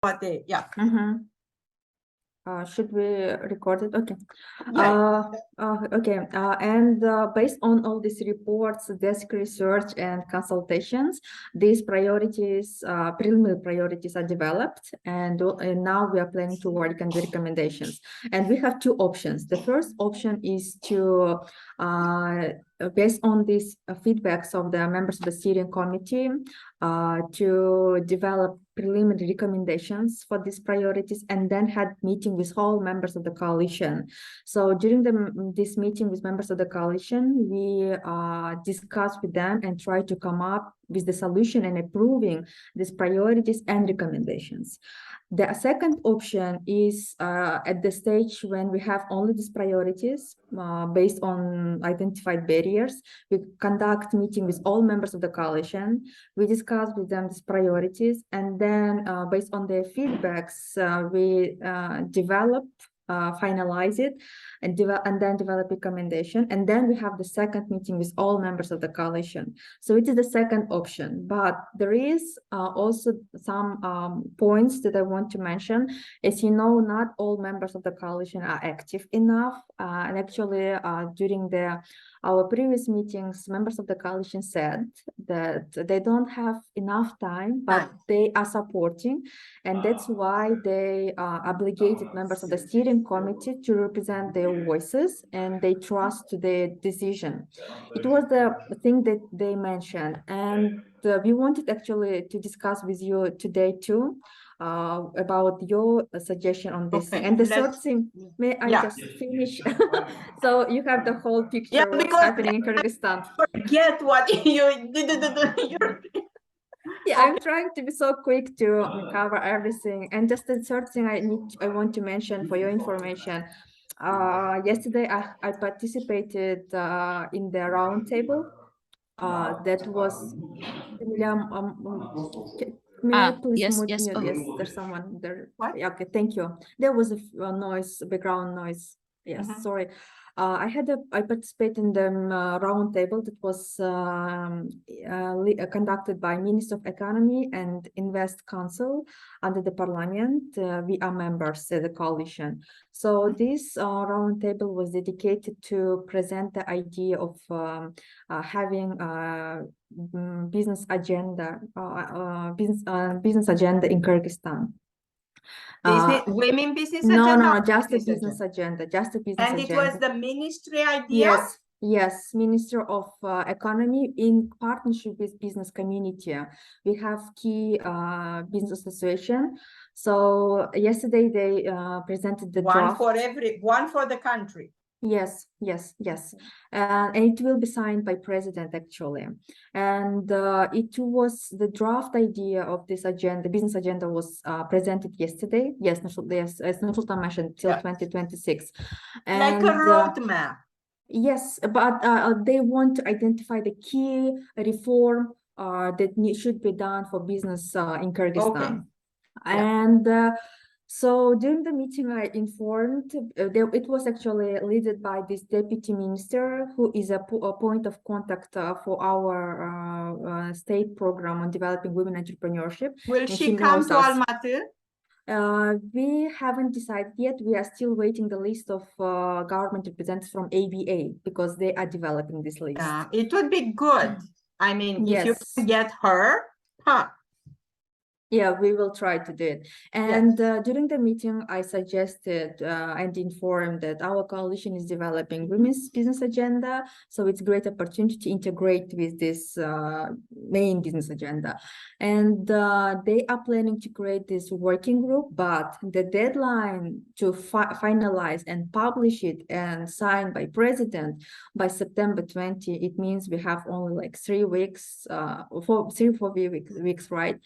Yeah. Should we record it? Okay. Yeah. Okay. And based on all these reports, desk research, and consultations, these priorities, preliminary priorities, are developed, and now we are planning to work on the recommendations. And we have two options. The first option is to, based on these feedbacks of the members of the steering committee, to develop preliminary recommendations for these priorities, and then had meeting with all members of the coalition. So during this meeting with members of the coalition, we discussed with them and tried to come up with the solution and approving these priorities and recommendations. The second option is at the stage when we have only these priorities based on identified barriers. We conduct meeting with all members of the coalition. We discuss with them these priorities, and then based on their feedbacks, we develop, finalize it, and then develop recommendation. And then we have the second meeting with all members of the coalition. So it is the second option, but there is also some points that I want to mention. As you know, not all members of the coalition are active enough, and actually during our previous meetings, members of the coalition said that they don't have enough time, but they are supporting, and that's why they obligated members of the steering committee to represent their voices, and they trust the decision. It was the thing that they mentioned, and we wanted actually to discuss with you today too about your suggestion on this. Okay. And the third thing, may I just finish? So you have the whole picture what's happening in Kyrgyzstan. Forget what you Yeah, I'm trying to be so quick to cover everything. And just the third thing I want to mention for your information. Yesterday I participated in the round table. That was may I please mute? Yes, there's someone there. What? Yeah, okay, thank you. There was a noise, background noise. Yes, sorry. I participated in the round table that was conducted by Minister of Economy and Invest Council under the Parliament. We are members of the coalition. So this round table was dedicated to present the idea of having business agenda, business agenda in Kyrgyzstan. Women business No, agenda? no, just a business agenda, just a business agenda. And it was the ministry idea? Yes, Minister of Economy in partnership with business community. We have key business association. So yesterday they presented the draft. One for the country. Yes. And it will be signed by President actually. And it was the draft idea of this agenda, business agenda was presented yesterday. Yes, as Nursultan mentioned, till 2026. And, like a roadmap. Yes, but they want to identify the key reform that should be done for business in Kyrgyzstan. Okay. And so during the meeting, I informed, it was actually led by this deputy minister, who is a point of contact for our state program on developing women entrepreneurship. Will she come to Almaty? We haven't decided yet. We are still waiting the list of government representatives from ABA because they are developing this list. Yeah, it would be good. I mean, if you can get her, Yeah, we will try to do it. And during the meeting, I suggested and informed that our coalition is developing women's business agenda. So it's a great opportunity to integrate with this main business agenda. And they are planning to create this working group, but the deadline to finalize and publish it and sign by president by September 20, it means we have only like 3 weeks, 4 weeks, right?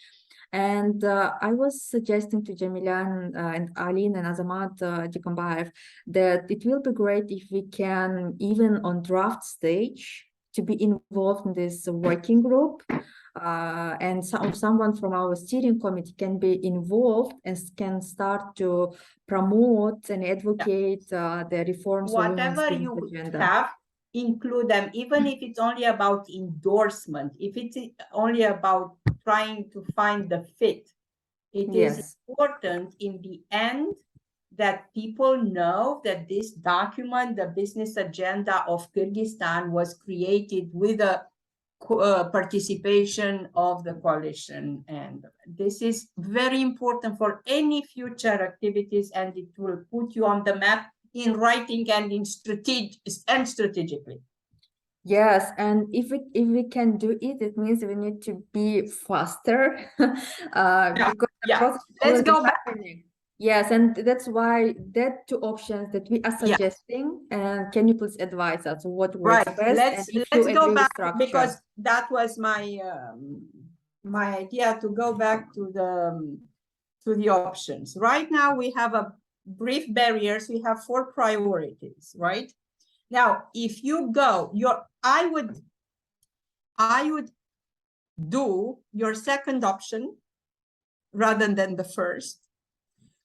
And I was suggesting to Jamilan and Aline and Azamat Dikombaev that it will be great if we can, even on draft stage, to be involved in this working group. And someone from our steering committee can be involved and can start to promote and advocate the reforms. Whatever you have, include them, even if it's only about endorsement, if it's only about trying to find the fit, It Yes. is important in the end that people know that this document, the business agenda of Kyrgyzstan, was created with a participation of the coalition. And this is very important for any future activities, and it will put you on the map in writing and in strategically. Yes, and if we can do it, it means we need to be faster because the process is Let's already go back. happening. Yes, and that's why that two options that we are suggesting, and can you please advise us what works best? Let's and if you go agree with back, structure. because that was my my idea, to go back to the options. Right now we have a brief barriers. We have 4 priorities, right? Now, if you go, I would do your second option rather than the first,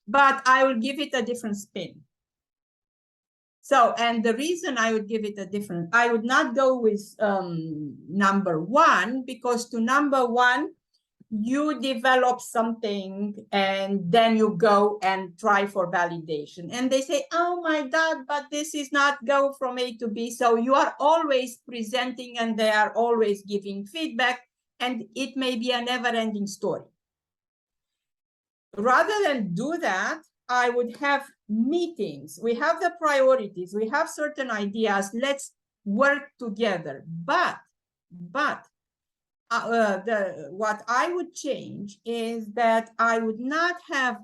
but I will give it a different spin. So, and the reason I would give it a different, I would not go with number 1, because to number 1, you develop something and then you go and try for validation. And they say, oh my God, but this is not go from A to B. So you are always presenting and they are always giving feedback, and it may be a never-ending story. Rather than do that, I would have meetings. We have the priorities, we have certain ideas, let's work together. But what I would change is that I would not have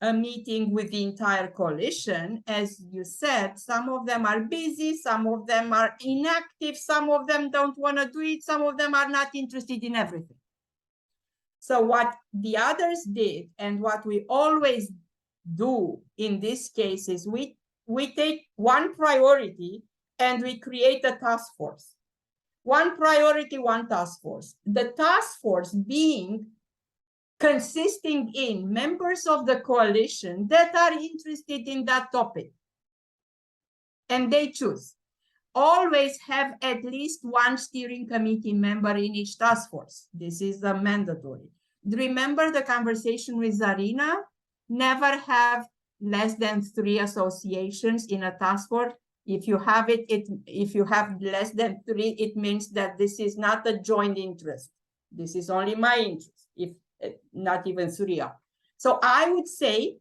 a meeting with the entire coalition. As you said, some of them are busy, some of them are inactive, some of them don't want to do it, some of them are not interested in everything. So what the others did, and what we always do in this case, is we take one priority and we create a task force. One priority, one task force. The task force being consisting in members of the coalition that are interested in that topic. And they choose. Always have at least one steering committee member in each task force. This is a mandatory. Remember the conversation with Zarina? Never have less than 3 associations in a task force. If you have if you have less than 3, it means that this is not a joint interest. This is only my interest, if not even 3. So I would say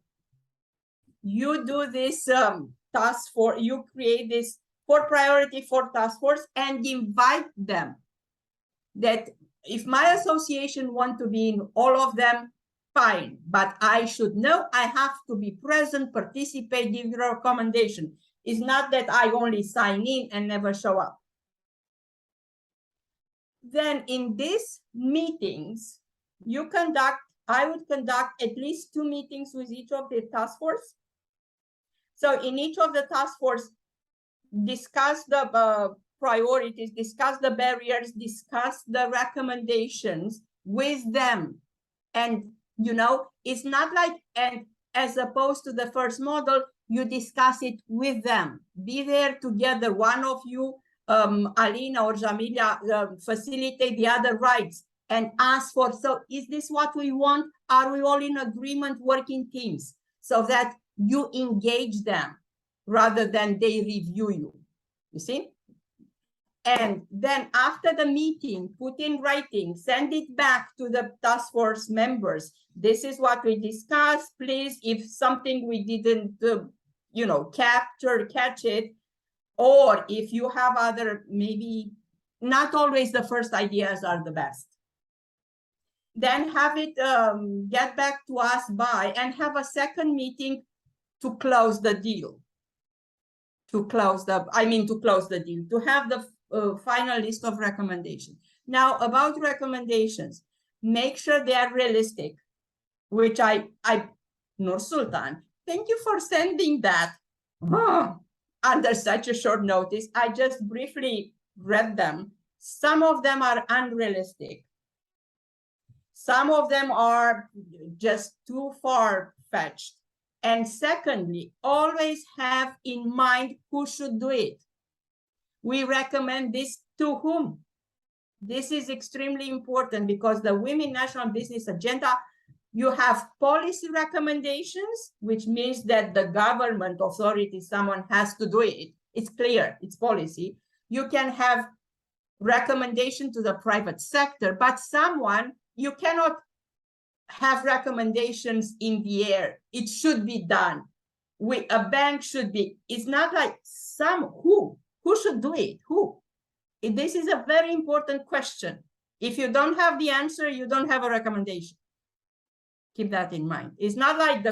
you do this task force, you create this 4 priority, 4 task force, and invite them. That if my association want to be in all of them, fine, but I should know I have to be present, participate, give a recommendation. It's not that I only sign in and never show up. Then in these meetings, I would conduct at least 2 meetings with each of the task force. So in each of the task force, discuss the priorities, discuss the barriers, discuss the recommendations with them. And, you know, it's not like, and as opposed to the first model, you discuss it with them. Be there together. One of you, Alina or Jamilia, facilitate the other rights and ask for, so is this what we want? Are we all in agreement, working teams? So that you engage them rather than they review you, you see? And then after the meeting, put in writing, send it back to the task force members. This is what we discussed. Please, if something we didn't, you know, catch it, or if you have other, maybe not always the first ideas are the best. Then have it get back to us and have a second meeting to close the deal. To close the deal, to have the final list of recommendations. Now, about recommendations, make sure they are realistic, which Nur Sultan, thank you for sending that under such a short notice. I just briefly read them. Some of them are unrealistic. Some of them are just too far-fetched. And secondly, always have in mind who should do it. We recommend this to whom? This is extremely important, because the Women National Business Agenda You have policy recommendations, which means that the government authority, someone has to do it. It's clear, it's policy. You can have recommendation to the private sector, but you cannot have recommendations in the air. It should be done. A bank should be, it's not like who should do it? Who? This is a very important question. If you don't have the answer, you don't have a recommendation. Keep that in mind. It's not like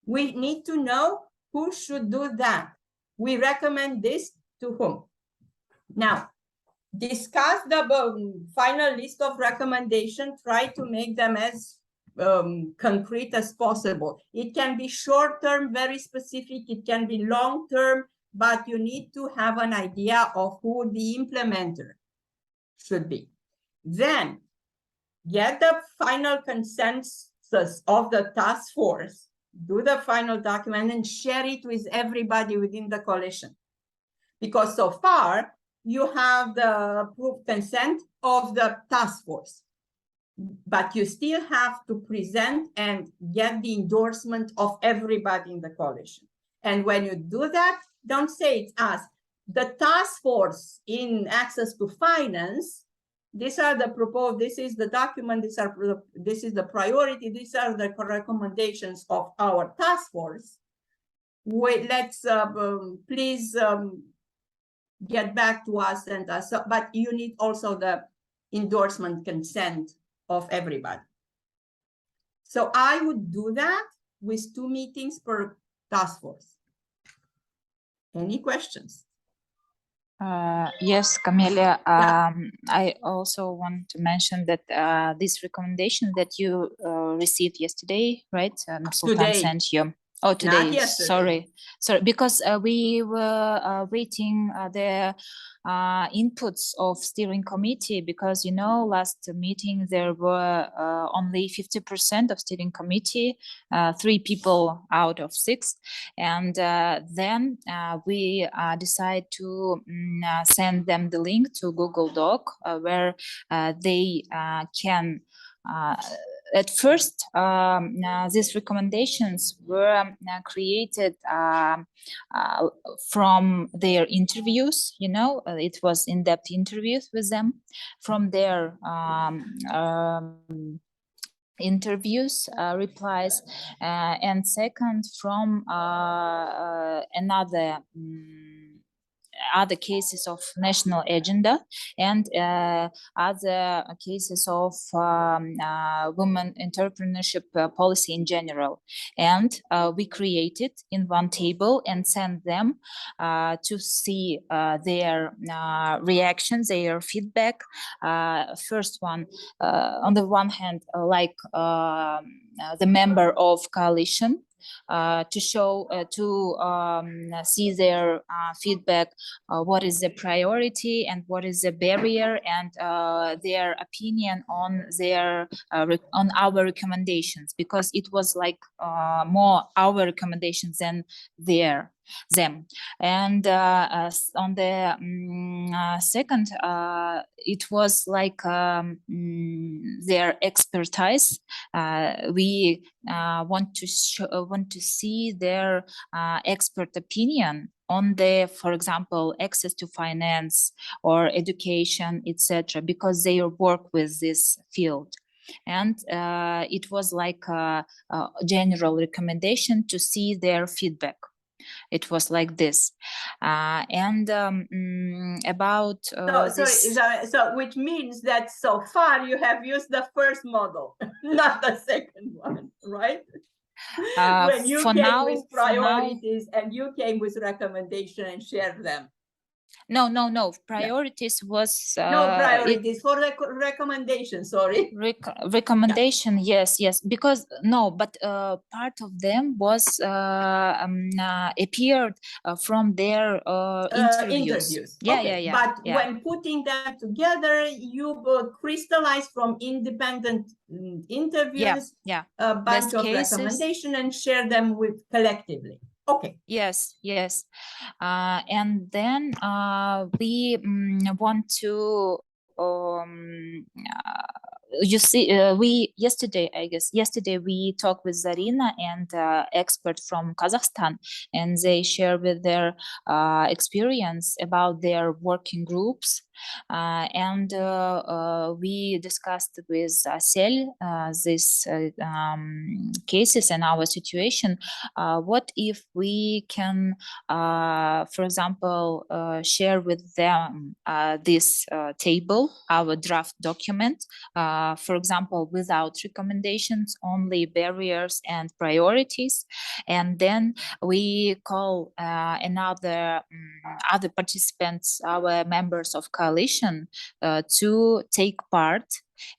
we need to know who should do that. We recommend this to whom. Now, discuss the final list of recommendations. Try to make them as concrete as possible. It can be short-term, very specific. It can be long-term, but you need to have an idea of who the implementer should be. Then get the final consensus of the task force, do the final document, and share it with everybody within the coalition. Because so far, you have the approved consent of the task force, but you still have to present and get the endorsement of everybody in the coalition. And when you do that, don't say it's us. The task force in access to finance, these are the proposed, this is the document, this is the priority, these are the recommendations of our task force. Wait, let's please get back to us and us, but you need also the endorsement consent of everybody. So I would do that with 2 meetings per task force. Any questions? Yes, Camelia, I also want to mention that this recommendation that you received yesterday, right? Nursultan sent you. Oh, today, sorry, because we were waiting the inputs of steering committee, because last meeting there were only 50% of steering committee, 3 people out of 6, and then we decide to send them the link to Google Doc where they can at first, these recommendations were created from their interviews. It was in-depth interviews with them, from their interviews, replies, and second, from other cases of national agenda, and other cases of women entrepreneurship policy in general. And we created in one table and sent them to see their reactions, their feedback. First one, on the one hand, like the member of coalition, to show, to see their feedback, what is the priority and what is the barrier, and their opinion on on our recommendations, because it was like more our recommendations than them. And on the second, it was like their expertise. We want to see their expert opinion on for example, access to finance or education, etc., because they work with this field. And it was like a general recommendation to see their feedback. It was like this. And about so which means that so far you have used the first model, not the second one, right? When you came with priorities and you came with recommendation and shared them. No. Priorities was no priorities for the recommendation. Sorry. Recommendation. Yes. Because but part of them was appeared from their interviews. Yeah. But when putting them together, you crystallize from independent interviews a bunch of recommendations and share them with collectively. Okay. Yes. And then we want to you see, yesterday we talked with Zarina and expert from Kazakhstan, and they share with their experience about their working groups. And we discussed with Sel these cases and our situation. What if we can, for example, share with them this table, our draft document, for example, without recommendations, only barriers and priorities, and then we call other participants, our members of coalition, to take part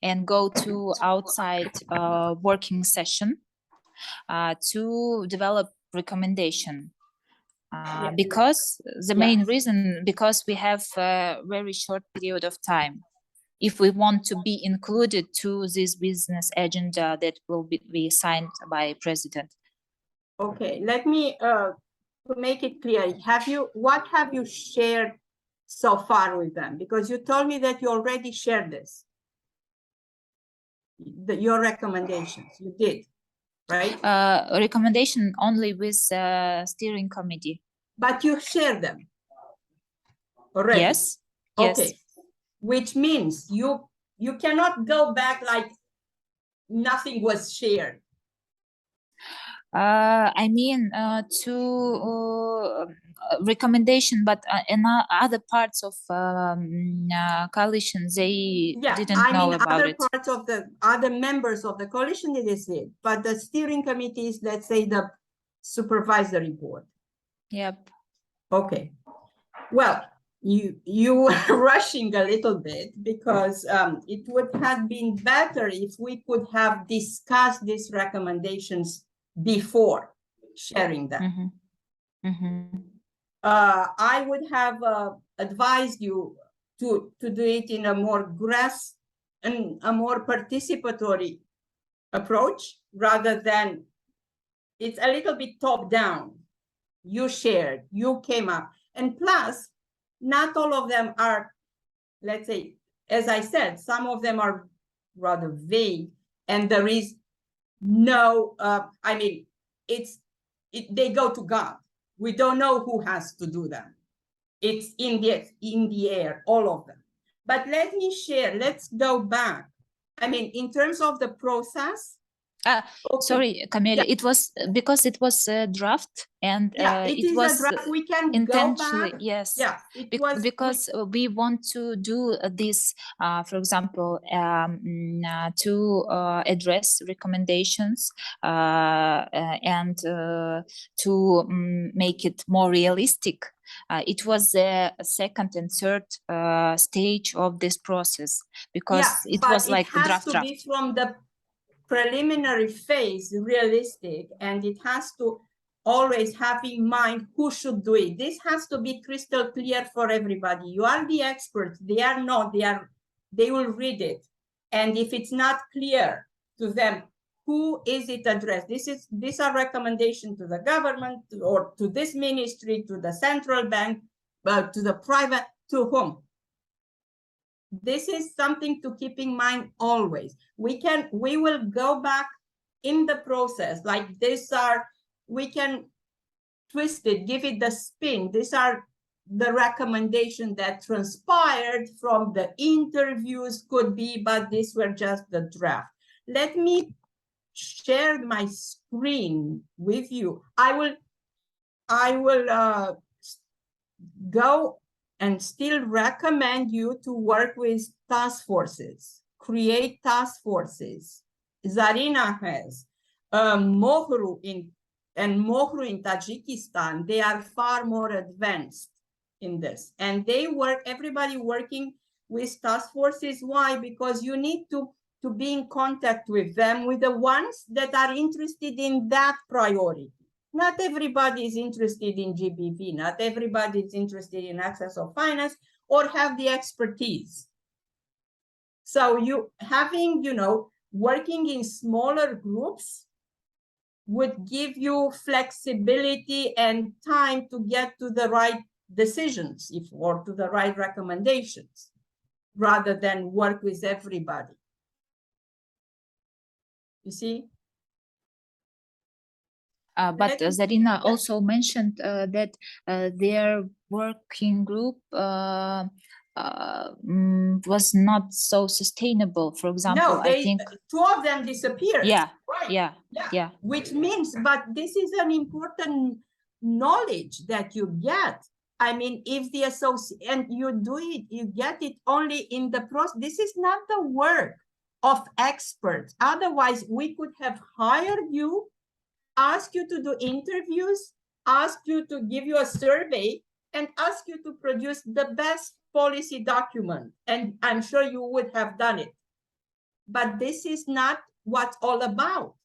and go to outside working session to develop recommendation. Because the main reason, because we have a very short period of time. If we want to be included to this business agenda that will be signed by President. Okay, let me to make it clear. What have you shared so far with them? Because you told me that you already shared this. Your recommendations, you did, right? Recommendation only with steering committee. But you shared them already? Yes. Okay. Yes. Which means you cannot go back like nothing was shared. I mean, recommendation, but in other parts of coalition, they didn't know about it. Other parts of the other members of the coalition did it, but the steering committee is, let's say, the supervisory board. Yep. Okay. Well, you were rushing a little bit because it would have been better if we could have discussed these recommendations before sharing them. I would have advised you to do it in a more a more participatory approach rather than it's a little bit top down. You shared, you came up, and plus, not all of them are, let's say, as I said, some of them are rather vague, and there is no, I mean, they go to God. We don't know who has to do them. It's in the air, all of them. But let me share, let's go back. I mean, in terms of the process. Sorry, Camille, it was because it was a draft, and it was a draft. We can intentionally go back. Yes, yeah, because we want to do this, for example, to address recommendations and to make it more realistic. It was the second and third stage of this process, because it was like the draft. Be from the preliminary phase realistic, and it has to always have in mind who should do it. This has to be crystal clear for everybody. You are the experts, they are not. They will read it, and if it's not clear to them who is it addressed, these are recommendations to the government or to this ministry, to the central bank, to the private, to whom. This is something to keep in mind always. We will go back in the process, like we can twist it, give it the spin. These are the recommendations that transpired from the interviews, could be, but these were just the draft. Let me share my screen with you. I will go and still recommend you to work with task forces, create task forces. Zarina has Mohru in Tajikistan. They are far more advanced in this, and everybody working with task forces. Why? Because you need to be in contact with them, with the ones that are interested in that priority. Not everybody is interested in GBV. Not everybody is interested in access of finance or have the expertise. So working in smaller groups would give you flexibility and time to get to the right decisions or to the right recommendations rather than work with everybody. You see? But Let me- Zarina yeah. also mentioned that their working group was not so sustainable. For example, No, I think, two of them disappeared. yeah, Right. yeah, Yeah. yeah. Which means, but this is an important knowledge that you get. I mean, if the associate, and you do it, you get it only in the process. This is not the work of experts. Otherwise, we could have hired you, ask you to do interviews, ask you to give you a survey, and ask you to produce the best policy document. And I'm sure you would have done it. But this is not what's all about.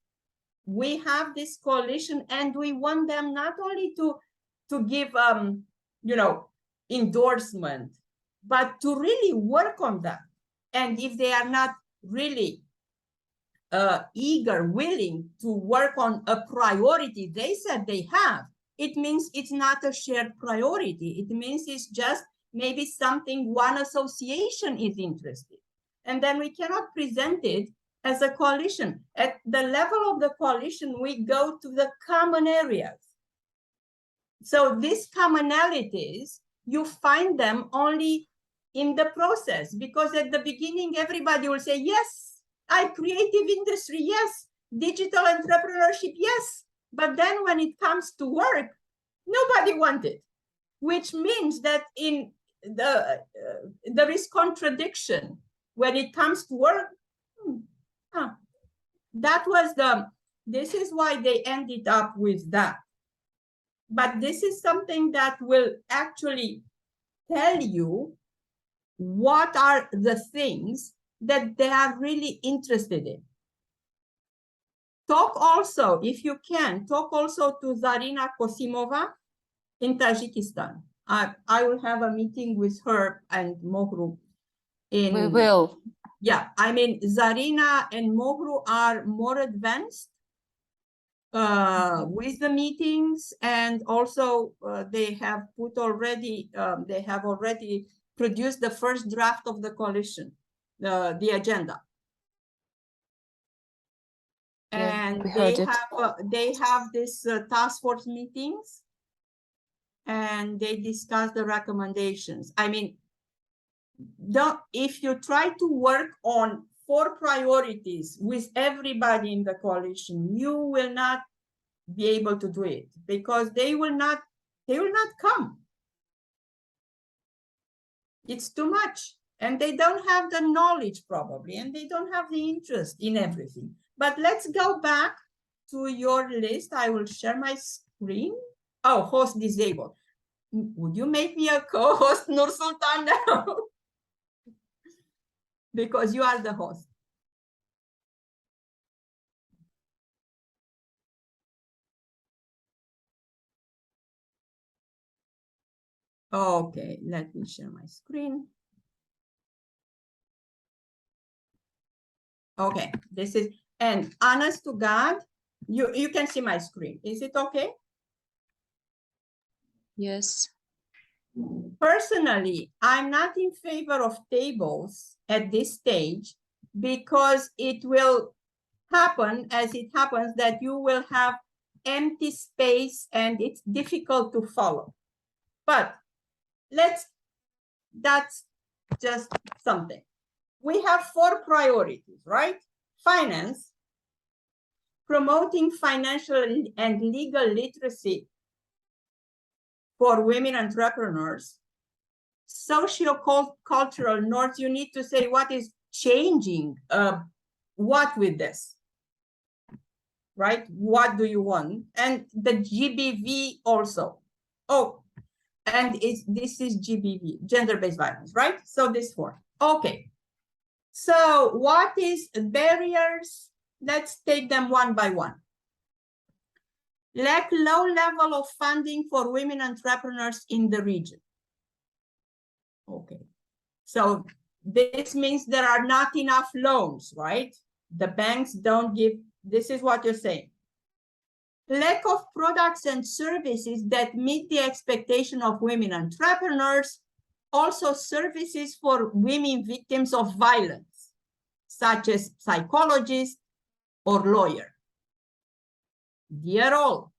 We have this coalition and we want them not only to give endorsement, but to really work on that. And if they are not really eager, willing to work on a priority they said they have, it means it's not a shared priority. It means it's just maybe something one association is interested. And then we cannot present it as a coalition. At the level of the coalition, we go to the common areas. So these commonalities, you find them only in the process, because at the beginning, everybody will say, yes, creative industry, yes, digital entrepreneurship, yes. But then when it comes to work, nobody wants it, which means that in there is contradiction when it comes to work. This is why they ended up with that. But this is something that will actually tell you what are the things that they are really interested in. Talk also, if you can, talk also to Zarina Kosimova in Tajikistan. I will have a meeting with her and Mohru. We will. Yeah, I mean, Zarina and Mohru are more advanced with the meetings, and also they have already produced the first draft of the coalition, the agenda. Yeah, And we heard it. they have this task force meetings, and they discuss the recommendations. I mean, if you try to work on 4 priorities with everybody in the coalition, you will not be able to do it, because they will not come. It's too much, and they don't have the knowledge probably, and they don't have the interest in everything. But let's go back to your list. I will share my screen. Oh, host disabled. Would you make me a co-host, Nursultan, now? Because you are the host. Okay, let me share my screen. Okay, this is, and honest to God, you can see my screen. Is it okay? Yes. Personally, I'm not in favor of tables at this stage, because it will happen as it happens that you will have empty space and it's difficult to follow. But that's just something. We have 4 priorities, right? Finance, promoting financial and legal literacy for women entrepreneurs, socio-cultural norms. You need to say what is changing, what with this, right? What do you want? And the GBV also. Oh, and this is GBV, gender-based violence, right? So this 4. Okay. So what is barriers? Let's take them one by one. Lack low level of funding for women entrepreneurs in the region. Okay. So this means there are not enough loans, right? The banks don't give, this is what you're saying. Lack of products and services that meet the expectation of women entrepreneurs, also services for women victims of violence, such as psychologists or lawyer. Dear all,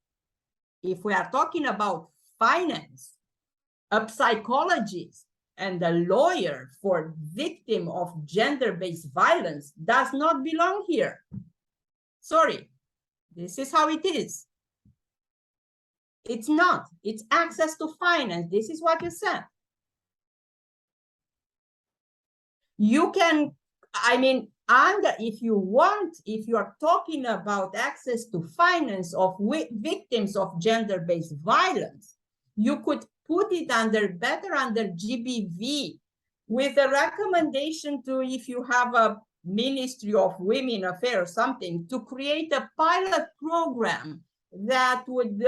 if we are talking about finance, a psychologist and a lawyer for victim of gender-based violence does not belong here. Sorry, this is how it is. It's not. It's access to finance. This is what you said. You can, I mean, if you want, if you are talking about access to finance of victims of gender-based violence, you could put it better under GBV with a recommendation to, if you have a Ministry of Women Affairs or something, to create a pilot program that would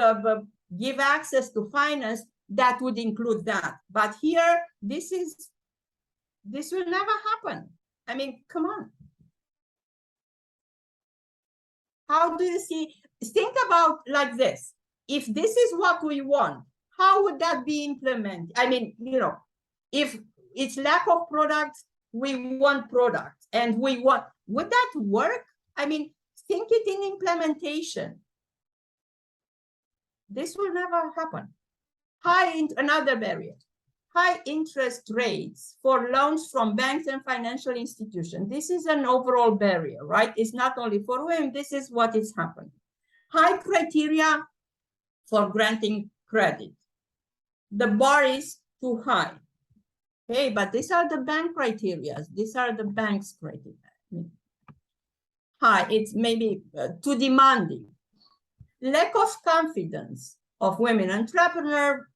give access to finance that would include that. But here, this will never happen. I mean, come on. How do you see? Think about like this. If this is what we want, how would that be implemented? I mean, you know, if it's lack of products, we want products, and we want, would that work? I mean, think it in implementation. This will never happen. Another barrier. High interest rates for loans from banks and financial institutions. This is an overall barrier, right? It's not only for women, this is what is happening. High criteria for granting credit. The bar is too high. Okay, but these are the bank criteria. These are the bank's criteria. High, it's maybe too demanding. Lack of confidence of women entrepreneurs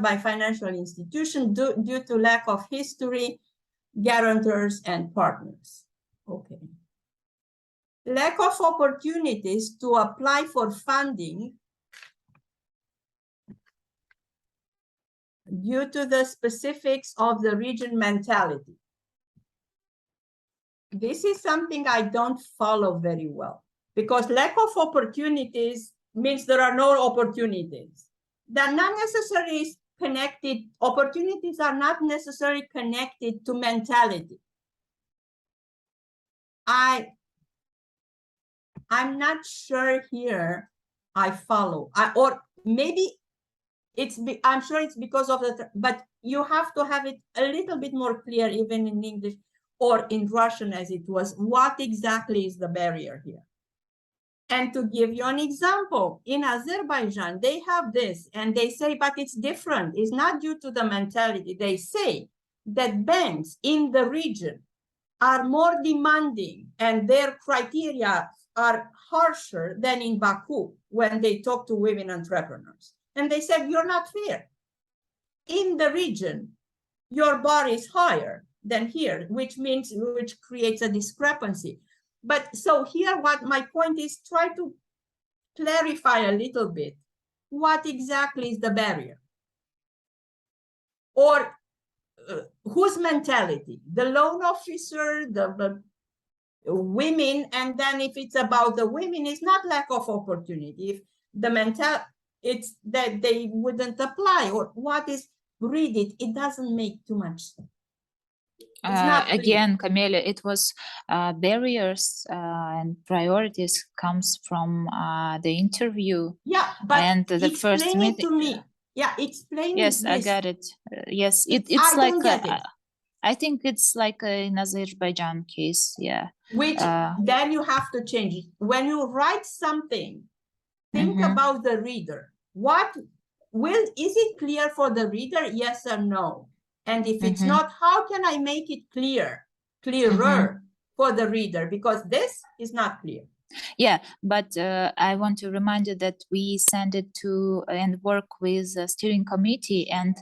by financial institutions due to lack of history, guarantors, and partners. Okay. Lack of opportunities to apply for funding due to the specifics of the region mentality. This is something I don't follow very well, because lack of opportunities means there are no opportunities. They're not necessarily connected. Opportunities are not necessarily connected to mentality. I'm not sure here I follow. Or maybe I'm sure it's because of the, but you have to have it a little bit more clear, even in English or in Russian as it was, what exactly is the barrier here. And to give you an example, in Azerbaijan, they have this, and they say, but it's different. It's not due to the mentality. They say that banks in the region are more demanding and their criteria are harsher than in Baku when they talk to women entrepreneurs. And they said, you're not fair. In the region, your bar is higher than here, which creates a discrepancy. But so here, what my point is, try to clarify a little bit what exactly is the barrier, or whose mentality, the loan officer, the women, and then if it's about the women, it's not lack of opportunity. If the it's that they wouldn't apply, or what is, read it, it doesn't make too much sense. Again, Camelia, it was barriers and priorities comes from the interview. Yeah, but and the first meeting. To me. Yeah, explain. Yes, this. I got it. Yes, it's I like don't get it. I think it's like in Azerbaijan case. Yeah. Which then you have to change it. When you write something, think about the reader. Is it clear for the reader? Yes or no? And if it's not, how can I make it clearer for the reader? Because this is not clear. Yeah, but I want to remind you that we send it to and work with a steering committee. And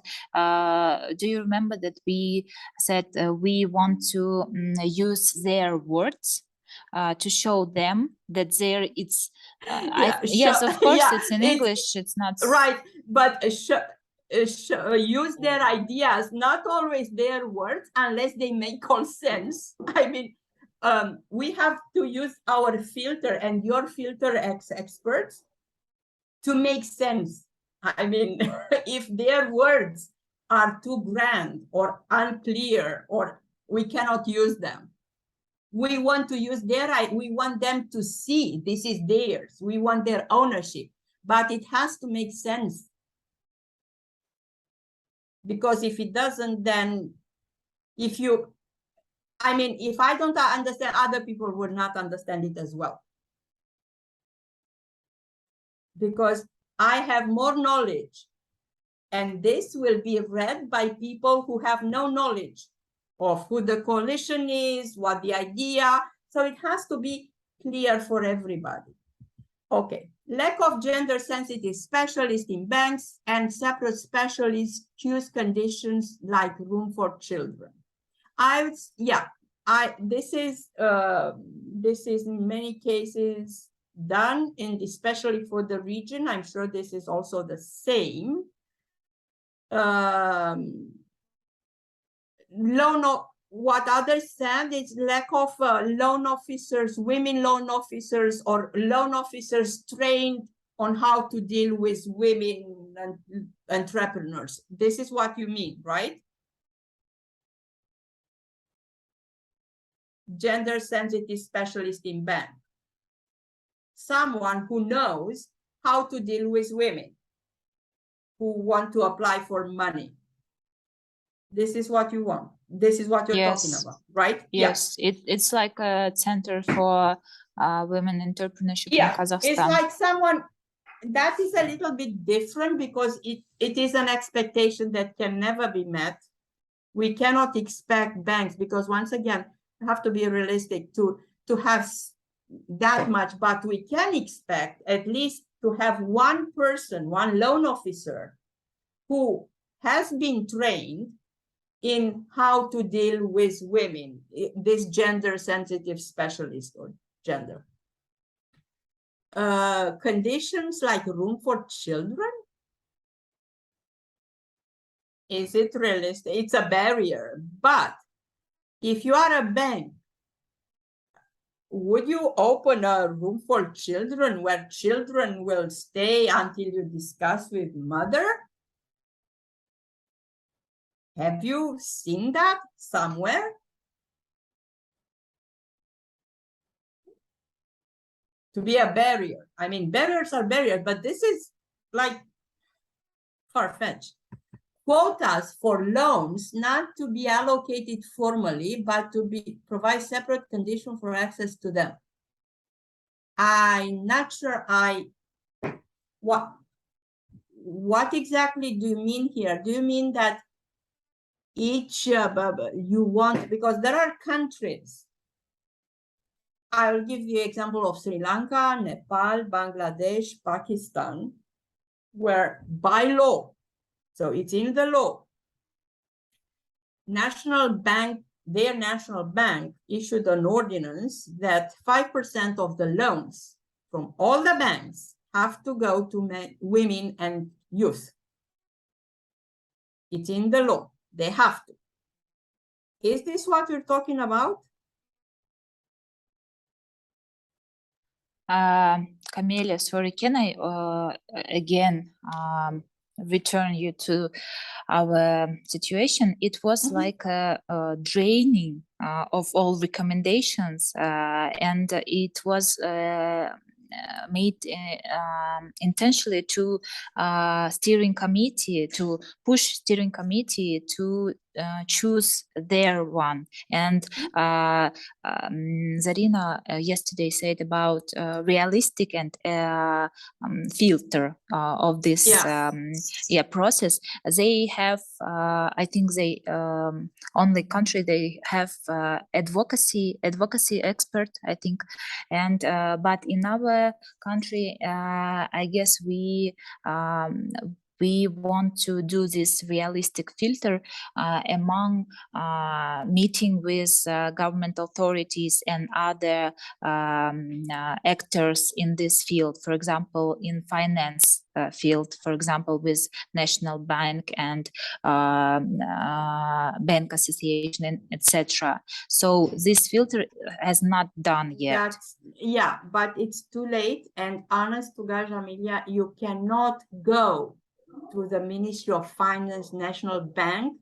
do you remember that we said we want to use their words to show them that there it's yes, of course, it's in English, it's not right, but use their ideas, not always their words, unless they make all sense. I mean, we have to use our filter and your filter experts to make sense. I mean, if their words are too grand or unclear, or we cannot use them. We want to use their right. We want them to see this is theirs. We want their ownership, but it has to make sense. Because if it doesn't, then if I don't understand, other people will not understand it as well. Because I have more knowledge, and this will be read by people who have no knowledge of who the coalition is, what the idea. So it has to be clear for everybody. Okay, lack of gender-sensitive specialists in banks and separate specialists choose conditions like room for children. This is in many cases done, and especially for the region. I'm sure this is also the same. What others said is lack of loan officers, women loan officers, or loan officers trained on how to deal with women and entrepreneurs. This is what you mean, right? Gender sensitive specialist in bank. Someone who knows how to deal with women who want to apply for money. This is what you want. This is what you're talking about, right? Yes, it's like a center for women entrepreneurship in Kazakhstan. It's like someone that is a little bit different because it is an expectation that can never be met. We cannot expect banks, because once again, you have to be realistic to have that much, but we can expect at least to have one person, one loan officer who has been trained in how to deal with women, this gender sensitive specialist or gender. Conditions like room for children. Is it realistic? It's a barrier, but if you are a bank, would you open a room for children where children will stay until you discuss with mother? Have you seen that somewhere? To be a barrier. I mean, barriers are barriers, but this is like far-fetched. Quotas for loans not to be allocated formally, but to provide separate conditions for access to them. I'm not sure what exactly do you mean here? Do you mean that each you want, because there are countries, I'll give you an example of Sri Lanka, Nepal, Bangladesh, Pakistan, where by law, so it's in the law, their national bank issued an ordinance that 5% of the loans from all the banks have to go to women and youth. It's in the law. They have to. Is this what you're talking about? Camelia, sorry, can I again return you to our situation? It was like a draining of all recommendations, and it was made intentionally to steering committee, to push steering committee to choose their one. And Zarina yesterday said about realistic and filter of this process. They have, I think they only country they have advocacy expert, I think, and but in our country, I guess we want to do this realistic filter among meeting with government authorities and other actors in this field. For example, in finance field, for example, with National Bank and Bank Association, etc. So this filter has not done yet. But it's too late. And honest to God, Amelia, you cannot go to the Ministry of Finance, National Bank,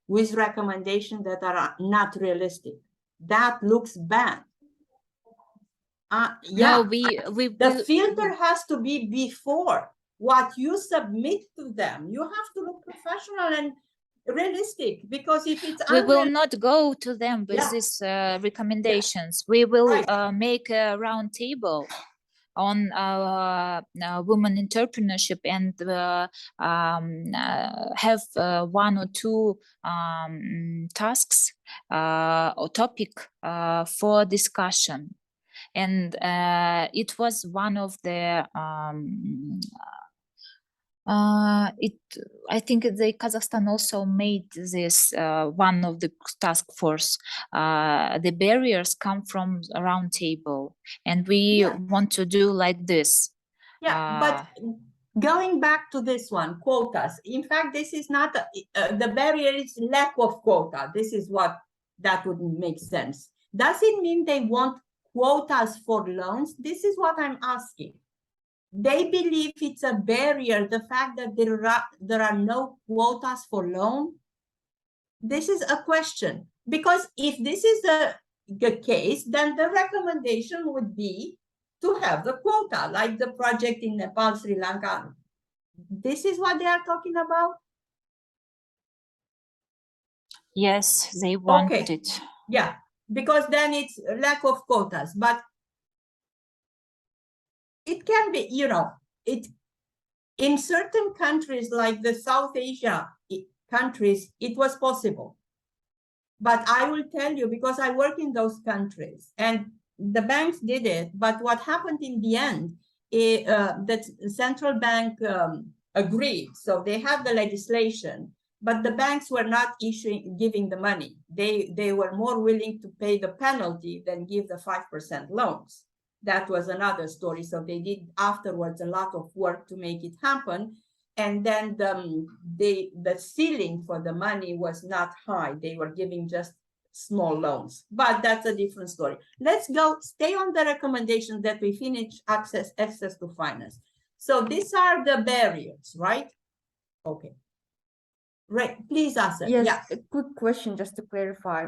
with recommendations that are not realistic. that looks bad. No, Yeah, we the will. filter has to be before what you submit to them. You have to look professional and realistic, because if it's We will not go to them with Yeah. these recommendations. We will Right. make a round table on women entrepreneurship and have one or two tasks or topic for discussion. And it was one of the I think the Kazakhstan also made this one of the task force. The barriers come from a round table, and we want to do like this. Yeah, but going back to this one, quotas. In fact, this is not the barrier is lack of quota. This is what that would make sense. Does it mean they want quotas for loans? This is what I'm asking. They believe it's a barrier, the fact that there are no quotas for loan. This is a question, because if this is the case, then the recommendation would be to have the quota, like the project in Nepal, Sri Lanka. This is what they are talking about? Yes, they want it. Yeah, because then it's lack of quotas, but it can be, you know, it in certain countries like the South Asia countries, it was possible. But I will tell you, because I work in those countries and the banks did it, but what happened in the end, that central bank agreed. So they had the legislation, but the banks were not giving the money. They were more willing to pay the penalty than give the 5% loans. That was another story. So they did afterwards a lot of work to make it happen. And then the ceiling for the money was not high. They were giving just small loans, but that's a different story. Let's go stay on the recommendation that we finish access to finance. So these are the barriers, right? Okay. Right, please answer. Yes, Yeah. a quick question just to clarify.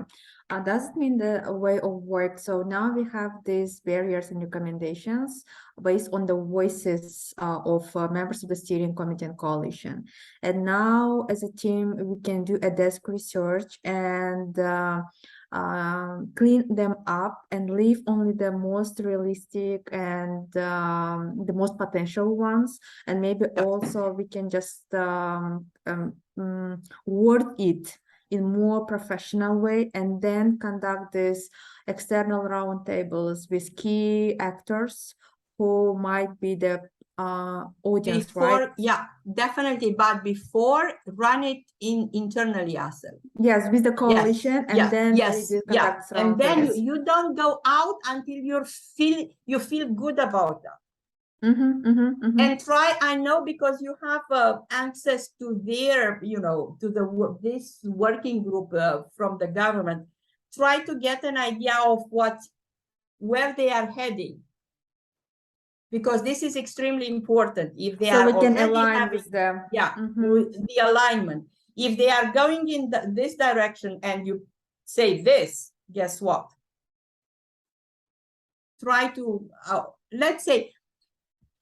Does it mean the way of work? So now we have these barriers and recommendations based on the voices of members of the steering committee and coalition. And now as a team, we can do a desk research and clean them up and leave only the most realistic and the most potential ones. And maybe also we can just word it in more professional way and then conduct these external roundtables with key actors who might be the audience, right? Yeah, definitely. But before, run it internally yourself. Yes, with the coalition, and then conduct and then you don't go out until you feel good about that. And try, I know, because you have access to their, you know, to this working group from the government. Try to get an idea of where they are heading, because this is extremely important. If they are can already align having, with them. with the alignment. If they are going in this direction and you say this, guess what? Try to, let's say,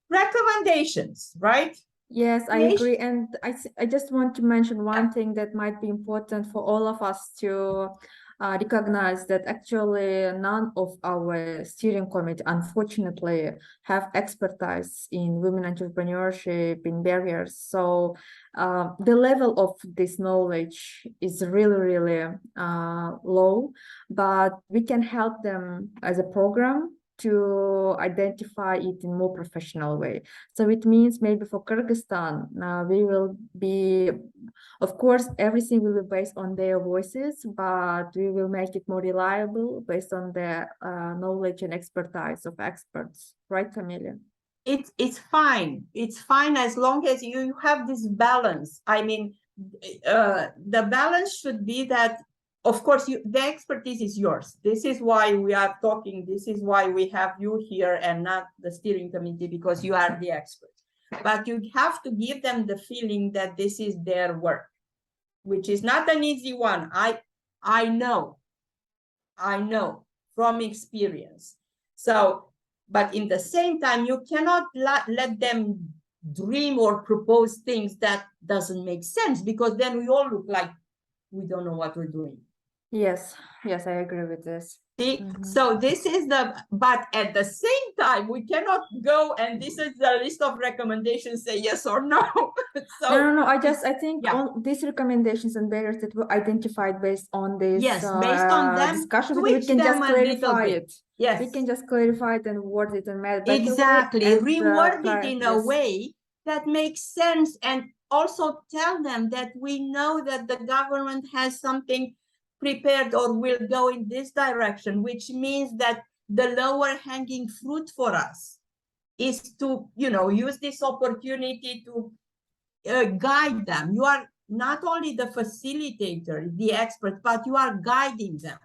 recommendations, right? Yes, I agree. And I just want to mention one thing that might be important for all of us to recognize, that actually none of our steering committee, unfortunately, have expertise in women entrepreneurship, in barriers. So the level of this knowledge is really, really low, but we can help them as a program to identify it in more professional way. So it means maybe for Kyrgyzstan, we will be, of course, everything will be based on their voices, but we will make it more reliable based on the knowledge and expertise of experts, right, Camilla? It's fine. It's fine as long as you have this balance. I mean, the balance should be that, of course, the expertise is yours. This is why we are talking. This is why we have you here and not the steering committee, because you are the expert. But you have to give them the feeling that this is their work, which is not an easy one. I know. I know from experience. So, but in the same time, you cannot let them dream or propose things that doesn't make sense, because then we all look like we don't know what we're doing. Yes, yes, I agree with this. See, Mhm. so this is but at the same time, we cannot go and this is the list of recommendations, say yes or no. So No, I think yeah. all these recommendations and barriers that were identified based on this Yes, based on them, discussion, we tweak can just them a little clarify bit. it. Yes. We can just clarify it and word it in a better way. Exactly. And, Reword it in a yes. way that makes sense, and also tell them that we know that the government has something prepared or will go in this direction, which means that the lower hanging fruit for us is to, use this opportunity to guide them. You are not only the facilitator, the expert, but you are guiding them.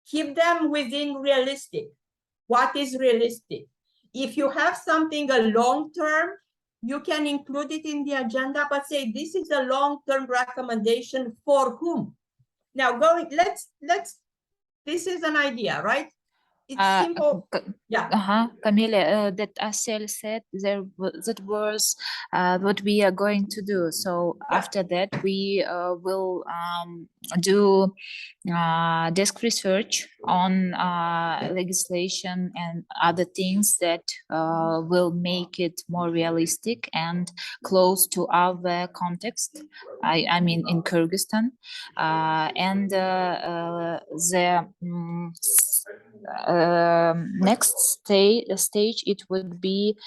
Keep them within realistic. What is realistic? If you have something a long term, you can include it in the agenda, but say this is a long-term recommendation for whom? Now this is an idea, right? It's simple. Yeah. Camille, that Asel said that was what we are going to do. So after that, we will do desk research on legislation and other things that will make it more realistic and close to our context. I mean, in Kyrgyzstan, and the next stage it would be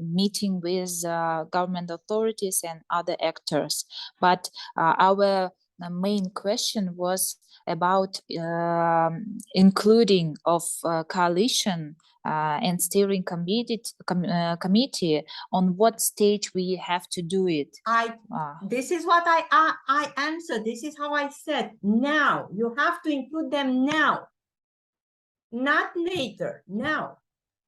meeting with government authorities and other actors. But our main question was about including of coalition and steering committee on what stage we have to do it. This is what I answered. This is how I said. Now you have to include them now, not later. Now,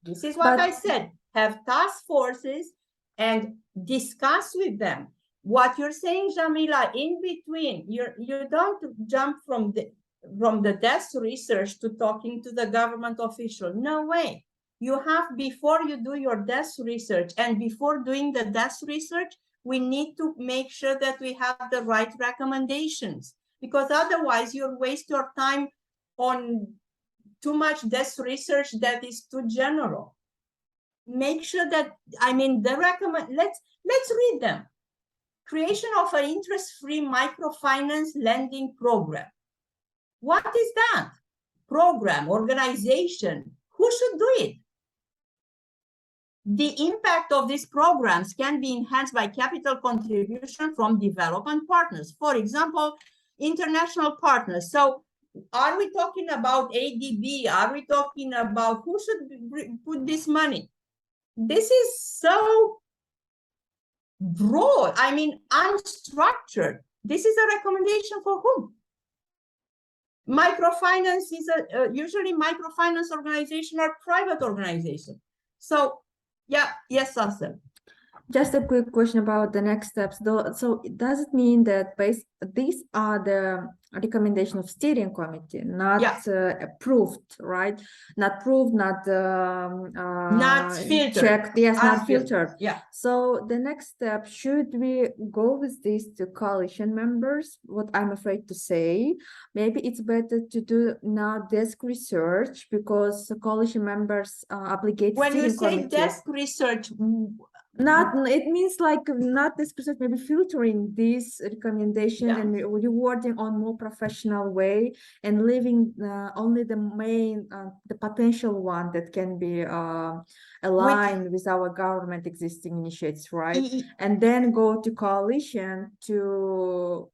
this is what I said. Have task forces and discuss with them. What you're saying, Jamila, in between, you don't jump from the desk research to talking to the government official. No way. You have, before you do your desk research, and before doing the desk research, we need to make sure that we have the right recommendations, because otherwise you'll waste your time on too much desk research that is too general. Make sure that, let's read them. Creation of an interest-free microfinance lending program. What is that? Program, organization, who should do it? The impact of these programs can be enhanced by capital contribution from development partners. For example, international partners. So are we talking about ADB? Are we talking about who should put this money? This is so broad, unstructured. This is a recommendation for whom? Microfinance is usually microfinance organization or private organization. So yeah, yes, Asel. Just a quick question about the next steps, though. So does it mean that these are the recommendation of steering committee, not approved, right? Not proved, not filtered. Checked, yes, not filtered. Yeah. So the next step, should we go with this to coalition members? What I'm afraid to say, maybe it's better to do now desk research, because the coalition members obligate when you say committee. Desk research, it means like not this percent, maybe filtering this recommendation and rewarding on more professional way, and leaving only the main the potential one that can be aligned with our government existing initiatives, right? And then go to coalition to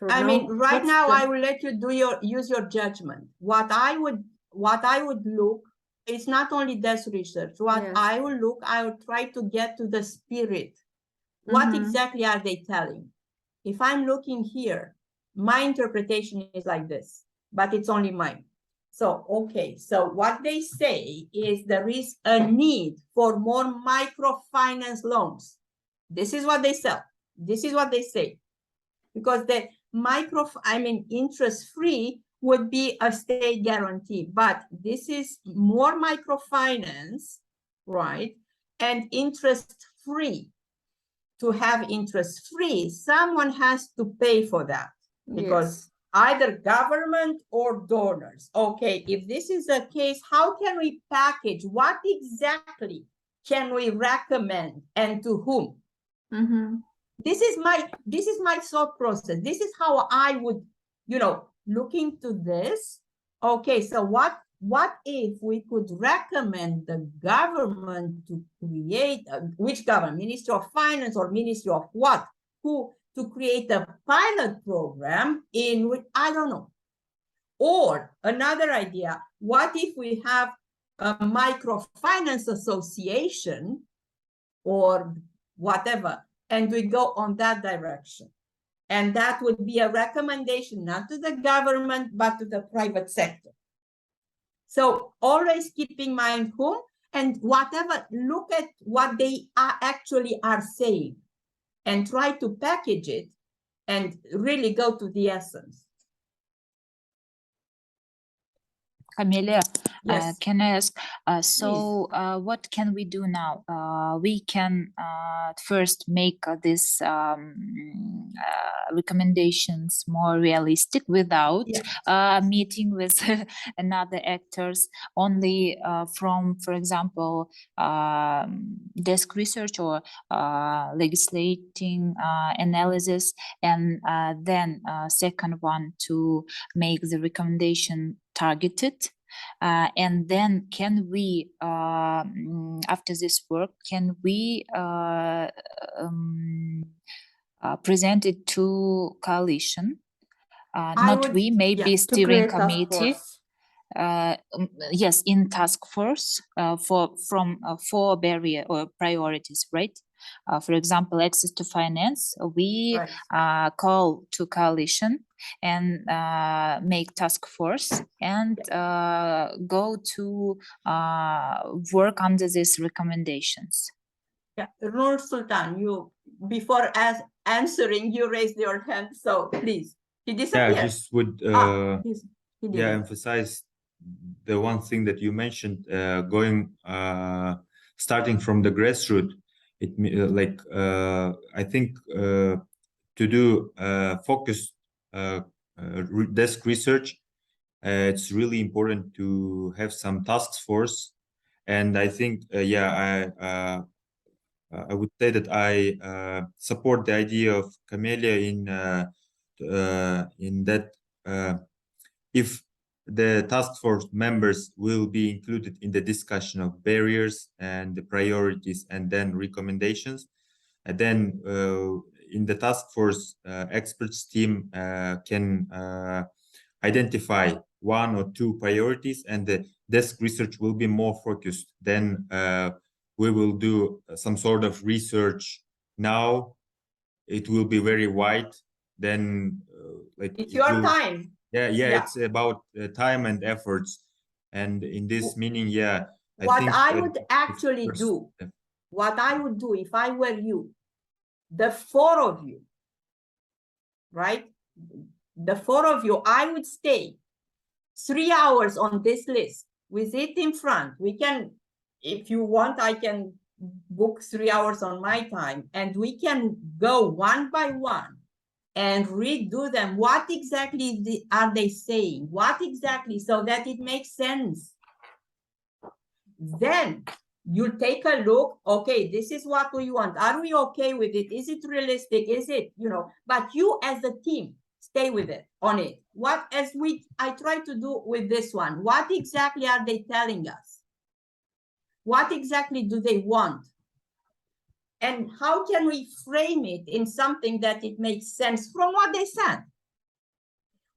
right now I will let you use your judgment. What I would look, it's not only desk research. I will try to get to the spirit. What exactly are they telling? If I'm looking here, my interpretation is like this, but it's only mine. So, okay, so what they say is there is a need for more microfinance loans. This is what they sell. This is what they say. Because the interest-free would be a state guarantee, but this is more microfinance, right? And interest-free. To have interest-free, someone has to pay for that because either government or donors. Okay, if this is the case, how can we package? What exactly can we recommend and to whom? This is my thought process. This is how I would, look into this. Okay, so what if we could recommend the government to create which government, Ministry of Finance or Ministry of what, who to create a pilot program in which, I don't know. Or another idea, what if we have a microfinance association or whatever, and we go on that direction? And that would be a recommendation, not to the government, but to the private sector. So always keep in mind whom and whatever, look at what they actually are saying and try to package it and really go to the essence. Camelia, Yes. can I ask, what can we do now? We can first make these recommendations more realistic without meeting with another actors, only from, for example, desk research or legislating analysis, and then second one to make the recommendation targeted, and then can we after this work can we present it to coalition, maybe steering committee, yes, in task force from 4 barrier or priorities, right? For example, access to finance, we call to coalition and make task force and go to work under these recommendations. Yeah, Nur Sultan, you, before answering, you raised your hand, so please. He disappeared. Yeah, I just would emphasize the one thing that you mentioned, starting from the grassroots. I think to do focused desk research, it's really important to have some task force. And I think, I would say that I support the idea of Camelia in that if the task force members will be included in the discussion of barriers and the priorities and then recommendations, and then in the task force experts team can identify 1 or 2 priorities, and the desk research will be more focused. Then we will do some sort of research now. It will be very wide. Then it's your time. Yeah, it's about time and efforts. And in this meaning, what I would actually do, what I would do if I were you, the 4 of you, right? The 4 of you, I would stay 3 hours on this list with it in front. We can, if you want, I can book 3 hours on my time, and we can go one by one and redo them. What exactly are they saying? What exactly, so that it makes sense. Then you take a look, okay, this is what we want. Are we okay with it? Is it realistic? Is it, but you as a team, stay with it, on it. I try to do with this one. What exactly are they telling us? What exactly do they want? And how can we frame it in something that it makes sense from what they said?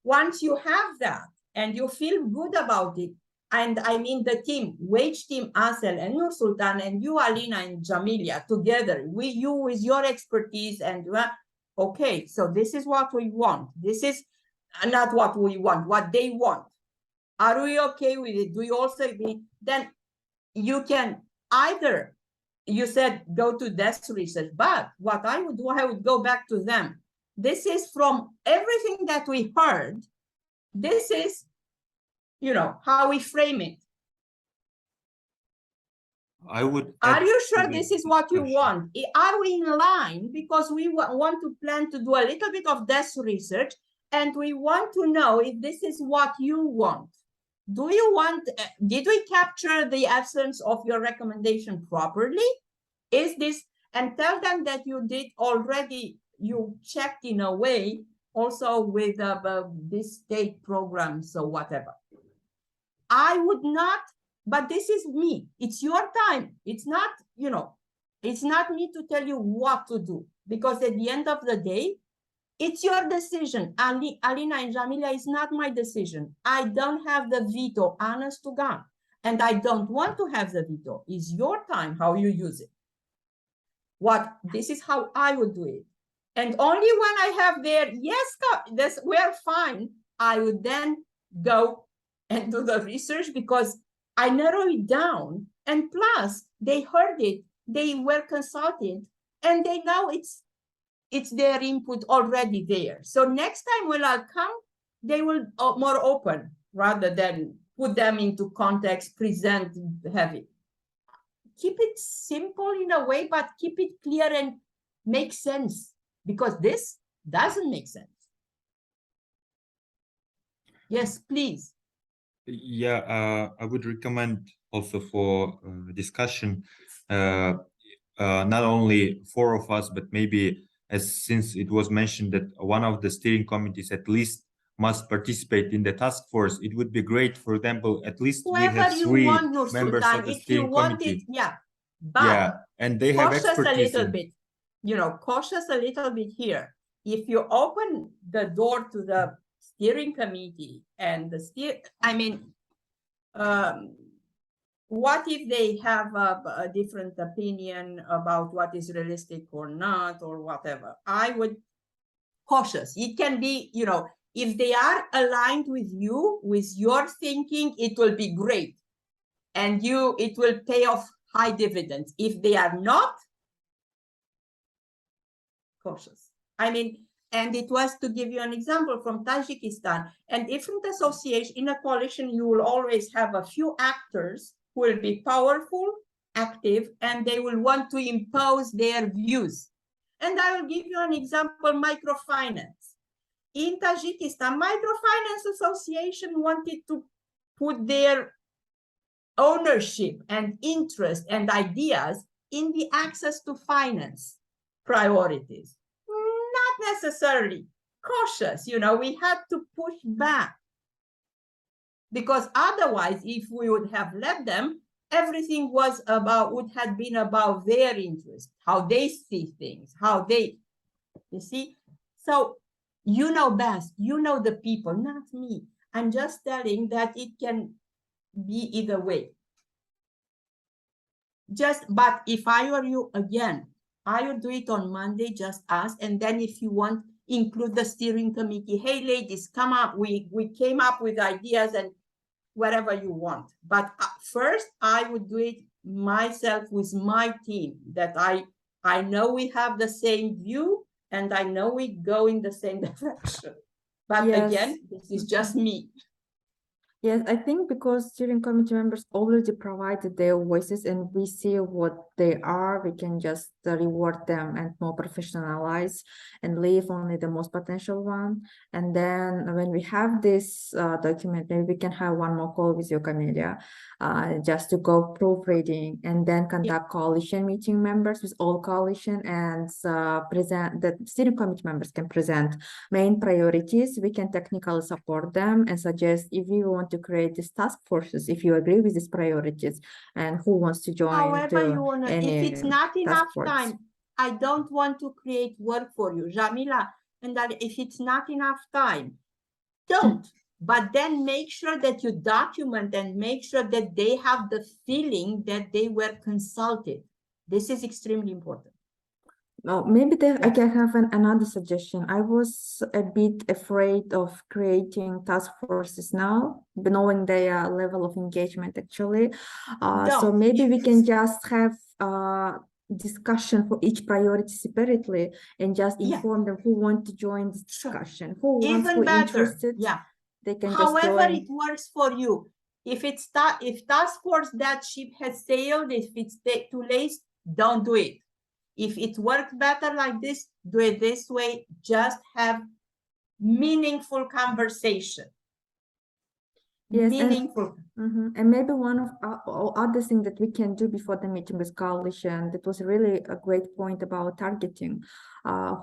Once you have that and you feel good about it, and I mean the team, wage team, Asel and Nur Sultan, and you, Alina and Jamilia, together, you with your expertise, and okay, so this is what we want. This is not what we want, what they want. Are we okay with it? Do you also agree? Then you can either, you said go to desk research, but what I would do, I would go back to them. This is from everything that we heard. This is, you know, how we frame it. I would. Are add you to sure the this is what you discussion. want? Are we in line? Because we want to plan to do a little bit of desk research, and we want to know if this is what you want. Do you want, did we capture the essence of your recommendation properly? Is this, and tell them that you did already, you checked in a way also with this state programs or whatever. I would not, but this is me. It's your time. It's not, you know, it's not me to tell you what to do, because at the end of the day, it's your decision. Alina and Jamilia, is not my decision. I don't have the veto, honest to God. And I don't want to have the veto. It's your time, how you use it. This is how I would do it. And only when I have their, yes, this, we're fine, I would then go and do the research, because I narrow it down. And plus, they heard it, they were consulted, and they know it's their input already there. So next time when I'll come, they will more open rather than put them into context, present heavy. Keep it simple in a way, but keep it clear and make sense, because this doesn't make sense. Yes, please. Yeah, I would recommend also for discussion, not only 4 of us, but maybe, since it was mentioned that one of the steering committees at least must participate in the task force, it would be great, for example, at least we Whoever have you 3 want, members Nursultan, of the if you steering want committee. it, yeah. But Yeah, and they have cautious a expertise little in. bit, you know, cautious a little bit here. If you open the door to the steering committee and the I mean, what if they have a different opinion about what is realistic or not, or whatever? I would cautious. It can be, you know, if they are aligned with you, with your thinking, it will be great. And it will pay off high dividends. If they are not, cautious. I mean, and it was, to give you an example, from Tajikistan, and different association in a coalition, you will always have a few actors who will be powerful, active, and they will want to impose their views. And I will give you an example, microfinance. In Tajikistan, Microfinance Association wanted to put their ownership and interest and ideas in the access to finance priorities. Not necessarily. Cautious, you know, we had to push back, because otherwise, if we would have let them, everything would have been about their interest, how they see things, how they, you see. So you know best, you know the people, not me. I'm just telling that it can be either way. But if I were you, again, I would do it on Monday, just ask, and then if you want, include the steering committee. Hey, ladies, come up. We came up with ideas and whatever you want. But first, I would do it myself with my team, that I know we have the same view, and I know we go in the same direction. But Yes. again, this is just me. Yes, I think because steering committee members already provided their voices and we see what they are, we can just reward them and more professionalize and leave only the most potential one. And then when we have this document, maybe we can have one more call with you, Camelia, just to go proofreading, and then conduct coalition meeting members with all coalition, and present, the steering committee members can present main priorities. We can technically support them and suggest if we want to create these task forces, if you agree with these priorities, and who wants to join. However you want to, if it's not enough time, I don't want to create work for you, Jamila, and that if it's not enough time, don't. But then make sure that you document and make sure that they have the feeling that they were consulted. This is extremely important. Oh, maybe I can have another suggestion. I was a bit afraid of creating task forces now, knowing their level of engagement actually. So maybe we can just have discussion for each priority separately and just inform them who want to join this discussion, who wants, who interested. Yeah. They can just however join. it works for you. If it's if task force, that ship has sailed, if it's too late, don't do it. If it works better like this, do it this way. Just have meaningful conversation. Yes, Meaningful. and maybe one of other things that we can do before the meeting with coalition, that was really a great point about targeting.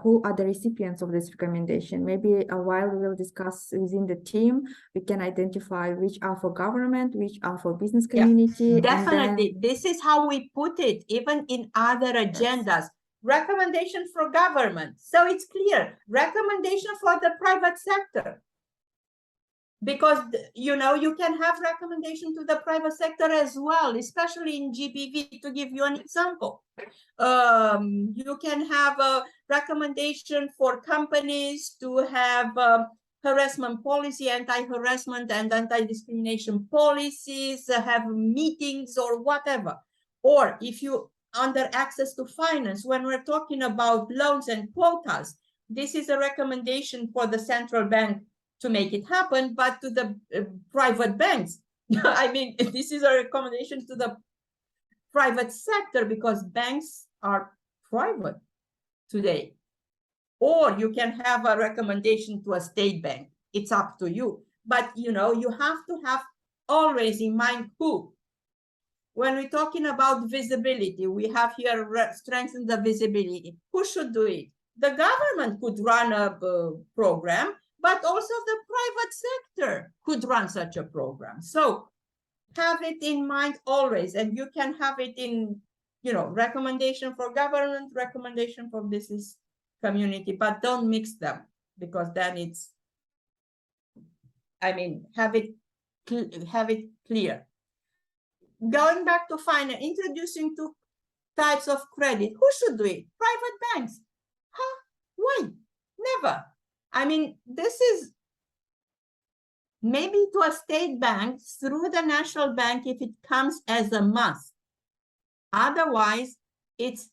Who are the recipients of this recommendation? Maybe while we will discuss within the team, we can identify which are for government, which are for business community. Yeah, definitely. This is how we put it, even in other agendas. Recommendation for government. So it's clear. Recommendation for the private sector. Because, you know, you can have recommendation to the private sector as well, especially in GBV, to give you an example. You can have a recommendation for companies to have harassment policy, anti-harassment and anti-discrimination policies, have meetings or whatever. Or if you under access to finance, when we're talking about loans and quotas, this is a recommendation for the central bank to make it happen, but to the private banks. I mean, this is a recommendation to the private sector because banks are private today. Or you can have a recommendation to a state bank. It's up to you. But, you know, you have to have always in mind who. When we're talking about visibility, we have here strengthen the visibility. Who should do it? The government could run a program, but also the private sector could run such a program. So have it in mind always, and you can have it in, you know, recommendation for government, recommendation for business community, but don't mix them because then it's, I mean, have it clear. Going back to finance, introducing two types of credit. Who should do it? Private banks. Huh? Why? Never. I mean, this is maybe to a state bank through the national bank if it comes as a must. Otherwise, it's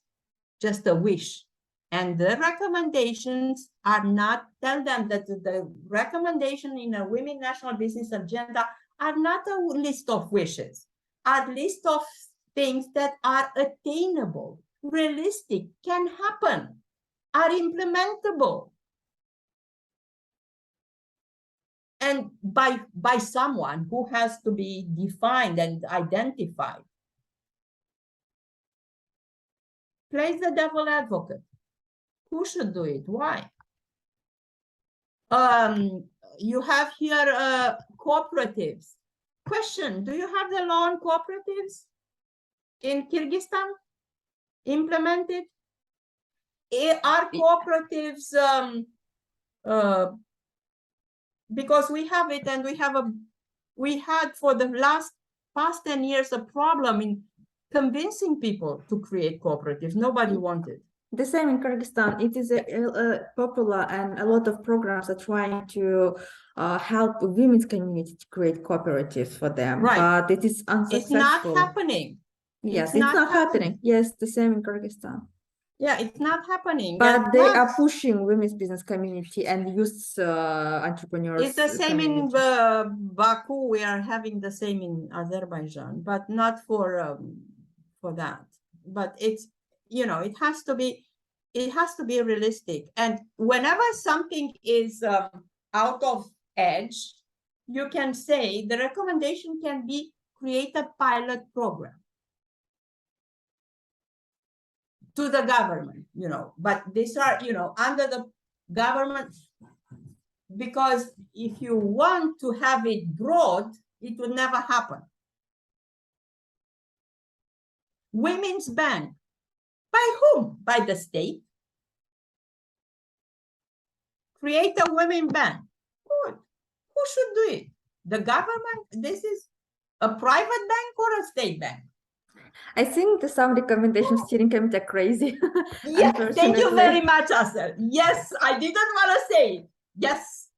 just a wish. And the recommendations are not, tell them that the recommendation in a Women National Business Agenda are not a list of wishes, are list of things that are attainable, realistic, can happen, are implementable. And by someone who has to be defined and identified. Play the devil advocate. Who should do it? Why? You have here cooperatives. Question, do you have the law on cooperatives in Kyrgyzstan implemented? Are cooperatives, because we have it and we had for the past 10 years a problem in convincing people to create cooperatives. Nobody wanted. The same in Kyrgyzstan. It is popular, and a lot of programs are trying to help women's community to create cooperatives for them. Right. But it is unsuccessful. It's not happening. Yes, it's not happening. Yes, the same in Kyrgyzstan. Yeah, it's not happening. But they are pushing women's business community and youth entrepreneurs. It's the same in Baku. We are having the same in Azerbaijan, but not for that. But it's, you know, it has to be realistic. And whenever something is out of edge, you can say the recommendation can be create a pilot program to the government, you know, but these are, you know, under the government, because if you want to have it broad, it would never happen. Women's bank. By whom? By the state. Create a women bank. Good. Who should do it? The government? This is a private bank or a state bank? I think some recommendations steering committee are crazy. Yeah, thank you very much, Asel. Yes, I didn't want to say it. Yes.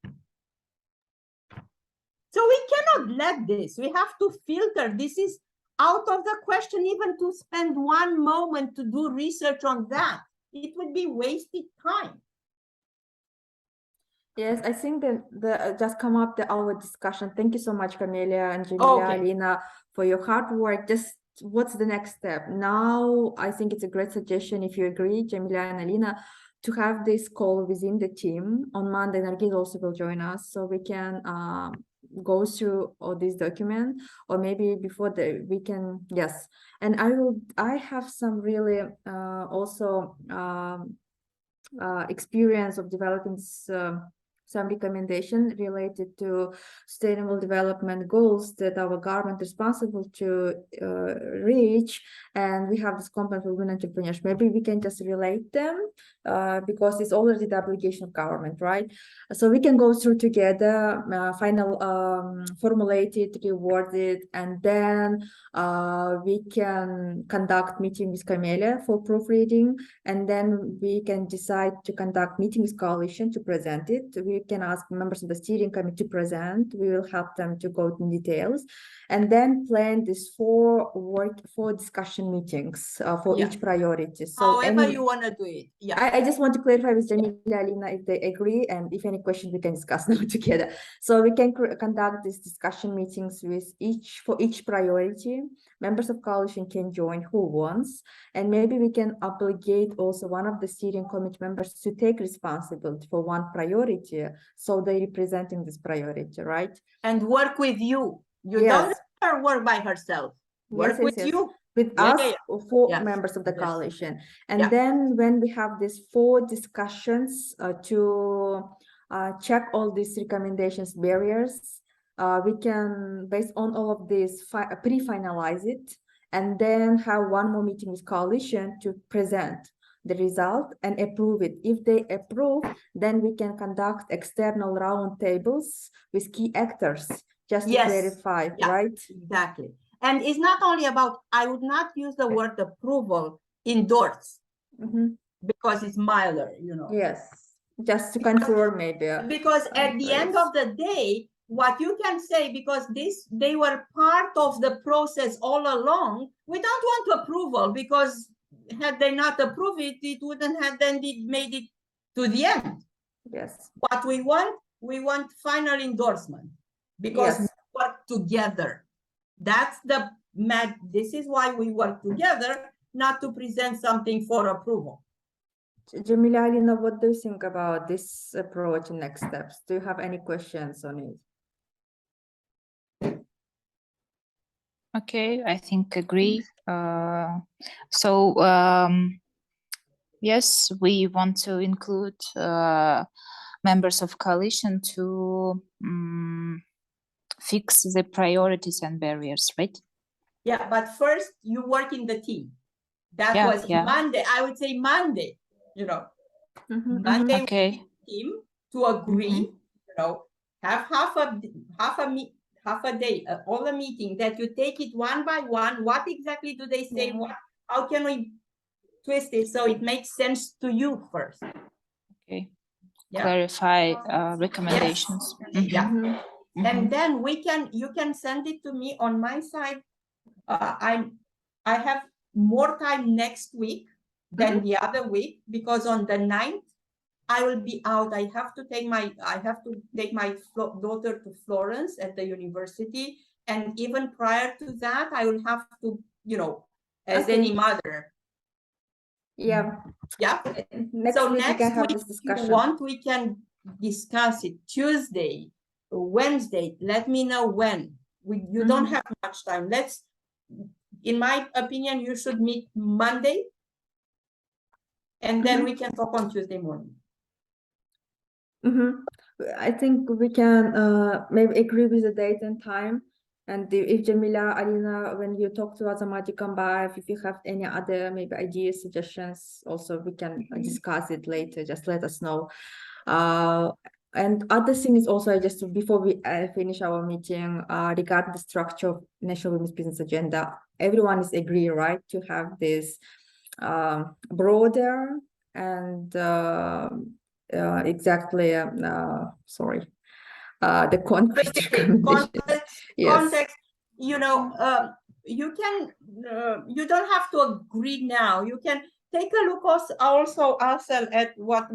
So we cannot let this. We have to filter. This is out of the question even to spend one moment to do research on that. It would be wasted time. Yes, I think that just come up our discussion. Thank you so much, Camelia and Jamila, Okay. Alina, for your hard work. Just what's the next step? Now, I think it's a great suggestion, if you agree, Jamila and Alina, to have this call within the team. On Monday, Nargis also will join us, so we can go through all these documents, or maybe before we can, yes. And I have some really also experience of developing some recommendation related to sustainable development goals that our government is responsible to reach, and we have this component for women entrepreneurs. Maybe we can just relate them because it's already the obligation of government, right? So we can go through together, final formulate it, reward it, and then we can conduct meeting with Camelia for proofreading, and then we can decide to conduct meeting with coalition to present it. We can ask members of the steering committee to present. We will help them to go in details, and then plan this four discussion meetings for Yeah. each priority. So However you want to do it. Yeah. I just want to clarify with Jamila, Alina, if they agree, and if any questions we can discuss now together. So we can conduct these discussion meetings with for each priority. Members of coalition can join who wants, and maybe we can obligate also one of the steering committee members to take responsibility for one priority, so they representing this priority, right? And work with you. You Yes. don't let her work by herself. Work Yes, with yes, yes. you. With Yeah, us, yeah, four Yes. members of the Yes. coalition. And Yeah. then when we have these four discussions to check all these recommendations barriers, we can, based on all of this, pre-finalize it, and then have one more meeting with coalition to present the result and approve it. If they approve, then we can conduct external round tables with key actors, just to Yes. clarify, Yeah. right? Exactly. And it's not only about, I would not use the word approval, endorse, because it's milder, you know. Yes, just to confirm maybe. Because at the end of the day, what you can say, because they were part of the process all along, we don't want approval, because had they not approved it, it wouldn't have then made it to the end. Yes. What we want final endorsement, because Yes. we work together. That's this is why we work together, not to present something for approval. Jamila, Alina, what do you think about this approach and next steps? Do you have any questions on it? Okay, I think agree. Yes, we want to include members of coalition to fix the priorities and barriers, right? Yeah, but first you work in the team. That Yeah, was yeah. Monday. I would say Monday, you know. Monday. Okay. Team to agree, you know, have half a day, all the meeting, that you take it one by one. What exactly do they say? Yeah. How can we twist it so it makes sense to you first? Okay. Yeah. Clarify recommendations. Yes. Yeah. And then you can send it to me on my side. I have more time next week than the other week, because on the 9th I will be out. I have to take my daughter to Florence at the university, and even prior to that I will have to, you know, as any mother. Yeah. Yeah. Next week we can have this discussion. If you want, we can discuss it Tuesday, Wednesday. Let me know when. You don't have much time. In my opinion, you should meet Monday, and then we can talk on Tuesday morning. I think we can maybe agree with the date and time. And if Jamila, Alina, when you talk to Azamati Kambayev, if you have any other maybe ideas, suggestions, also we can discuss it later. Just let us know. And other thing is also, just before we finish our meeting, regarding the structure of National Women's Business Agenda, everyone is agree, right, to have this broader and exactly the concrete context, you know. You don't have to agree now. You can take a look also at what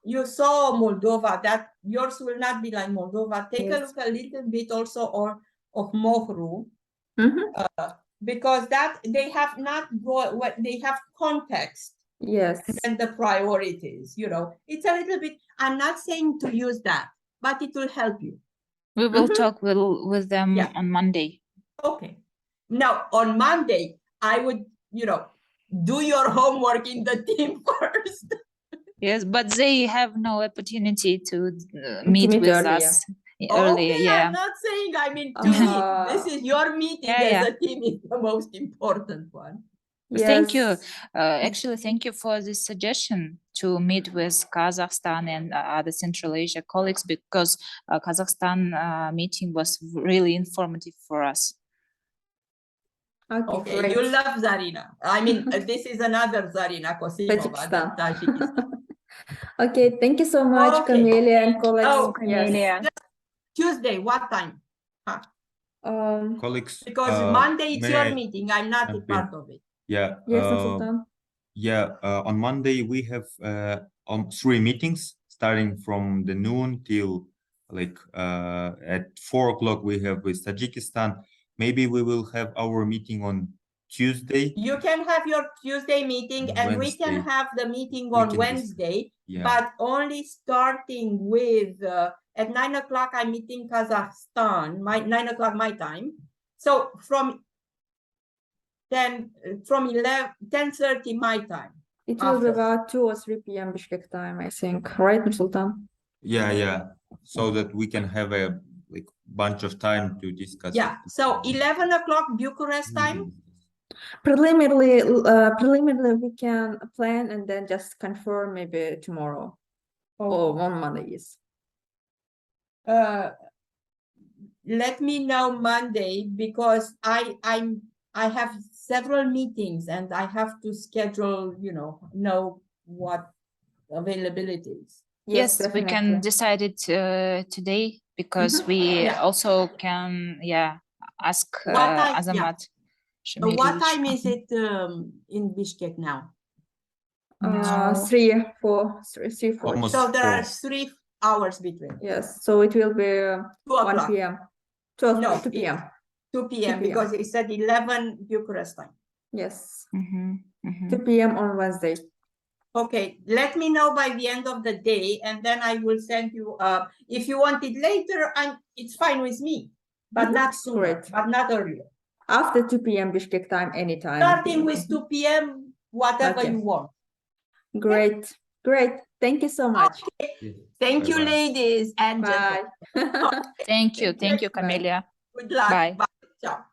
you saw Moldova, that yours will not be like Moldova. Take a Yes. look a little bit also of Mohru, Mhm. because that they have not what they have context Yes. and the priorities, you know. It's a little bit, I'm not saying to use that, but it will help you. We will Mhm. talk with them Yeah. on Monday. Okay. Now on Monday, I would, you know, do your homework in the team first. Yes, but they have no opportunity to meet meet with earlier. us earlier. Okay, Yeah. I'm not saying I mean to meet. This is your meeting Yeah, as a team is the most important one. Thank you. Yes. Actually, thank you for this suggestion to meet with Kazakhstan and other Central Asia colleagues, because Kazakhstan meeting was really informative for us. Okay, Okay, great. you love Zarina. I mean, this is another Zarina Kosimova, the Tajikistan. Tajikistan. Okay, thank you so much, Okay. Camelia and colleagues. Oh, Yes. Tuesday, what time? Colleagues, Because Monday it's may your I meeting. I'm not a jump in? part of it. Yeah. Yes, Nursultan. On Monday we have on 3 meetings starting from the noon till like at 4 o'clock we have with Tajikistan. Maybe we will have our meeting on Tuesday. You can have your Tuesday meeting and we can Wednesday. have the meeting We on can Wednesday, Yeah. but only starting with at 9 o'clock I'm meeting Kazakhstan, 9 o'clock my time. So from 10:30 my time. It will be After. about 2 or 3 p.m. Bishkek time, I think. Right, Nursultan? Yeah. So that we can have a like bunch of time to discuss. Yeah. So 11 o'clock Bucharest time. Preliminarily, we can plan and then just confirm maybe tomorrow or on Monday. Yes. Let me know Monday because I have several meetings and I have to schedule, know what availability is. Yes, we definitely. can decide it today, because we Yeah. also can, ask What time- Azamat. What Shemirievich. time is it in Bishkek now? No. 3, 4, 3, 4. Almost So there are 4. 3 hours between. Yes, so it will be 2 1 o'clock. p.m. 12, No, 2 p.m. 2 p.m. because it said 11 Bucharest time. Yes, Mhm, mhm. 2 p.m. on Wednesday. Okay, let me know by the end of the day, and then I will send you. If you want it later, it's fine with me, but not sooner, Great. but not earlier. After 2 p.m. Bishkek time, anytime. Starting with 2 p.m., whatever Okay. you want. Great. Thank you so much. Thank you, Bye-bye. ladies and Bye. gentlemen. Thank you, Thank you. Camelia. Good luck. Bye. Bye. Ciao.